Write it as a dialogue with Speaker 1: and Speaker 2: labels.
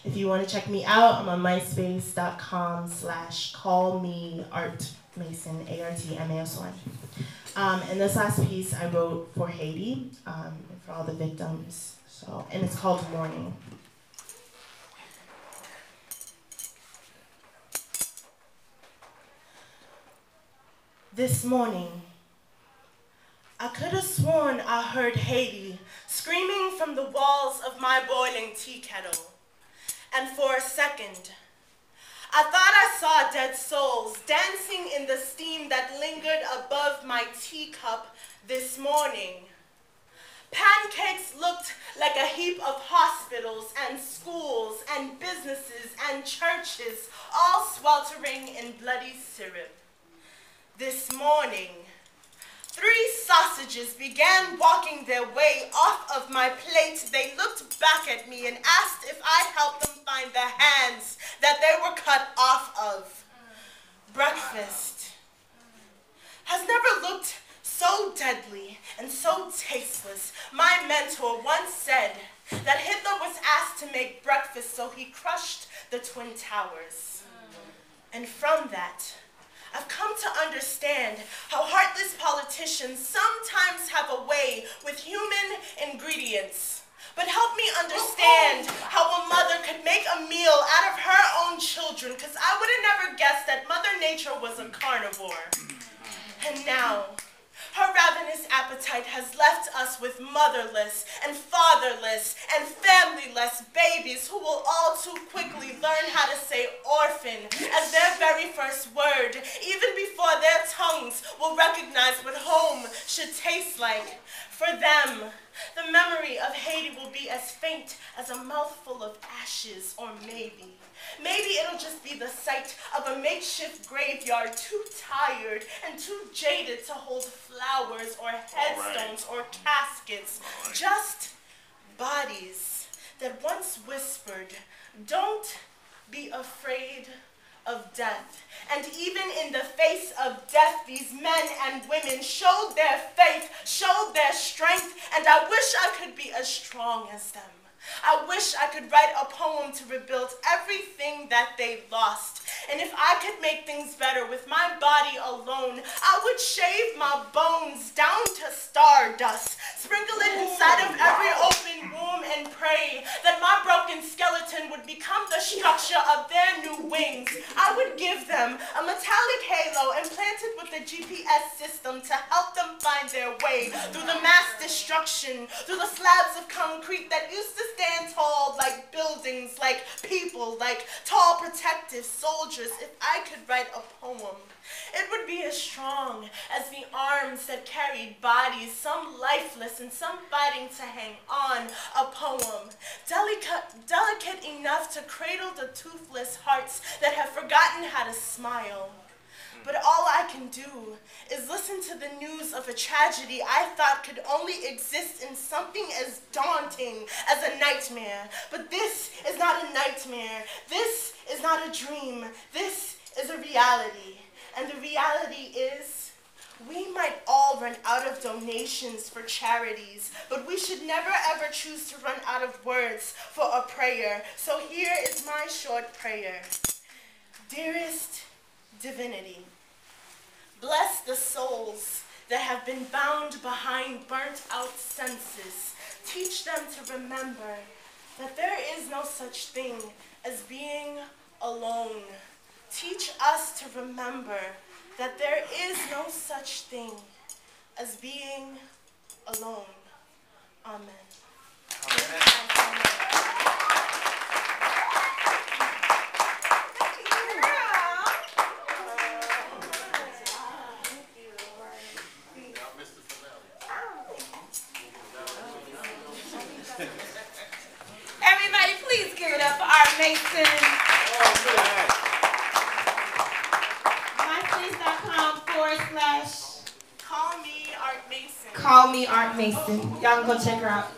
Speaker 1: If you want to check me out, I'm on myspace.com/callmeartmason, ARTMASON. And this last piece I wrote for Haiti, for all the victims. And it's called Mourning. This morning, I could have sworn I heard Haiti screaming from the walls of my boiling tea kettle. And for a second, I thought I saw dead souls dancing in the steam that lingered above my teacup this morning. Pancakes looked like a heap of hospitals and schools and businesses and churches, all sweltering in bloody syrup. This morning, 3 sausages began walking their way off of my plate. They looked back at me and asked if I'd help them find the hands that they were cut off of. Breakfast has never looked so deadly and so tasteless. My mentor once said that Hitler was asked to make breakfast, so he crushed the Twin Towers. And from that, I've come to understand how heartless politicians sometimes have a way with human ingredients. But help me understand how a mother could make a meal out of her own children, because I would have never guessed that Mother Nature was a carnivore. And now, her ravenous appetite has left us with motherless and fatherless and familyless babies who will all too quickly learn how to say orphan as their very first word, even before their tongues will recognize what home should taste like. For them, the memory of Haiti will be as faint as a mouthful of ashes, or maybe it'll just be the sight of a makeshift graveyard too tired and too jaded to hold flowers or headstones or caskets. Just bodies that once whispered, "Don't be afraid of death." And even in the face of death, these men and women showed their faith, showed their strength, and I wish I could be as strong as them. I wish I could write a poem to rebuild everything that they lost. And if I could make things better with my body alone, I would shave my bones down to stardust, sprinkle it inside of every open womb, and pray that my broken skeleton would become the structure of their new wings. I would give them a metallic halo implanted with a GPS system to help them find their way through the mass destruction, through the slabs of concrete that used to stand tall like buildings, like people, like tall protective soldiers. If I could write a poem, it would be as strong as the arms that carried bodies, some lifeless and some fighting to hang on. A poem delicate enough to cradle the toothless hearts that have forgotten how to smile. But all I can do is listen to the news of a tragedy I thought could only exist in something as daunting as a nightmare. But this is not a nightmare. This is not a dream. This is a reality. And the reality is, we might all run out of donations for charities, but we should never ever choose to run out of words for a prayer. So here is my short prayer. Dearest Divinity, bless the souls that have been bound behind burnt-out senses. Teach them to remember that there is no such thing as being alone. Teach us to remember that there is no such thing as being alone. Amen. Amen.
Speaker 2: Everybody, please give it up for ARTMASON.
Speaker 1: Call me ARTMASON.
Speaker 2: Call me ARTMASON. Y'all can go check her out.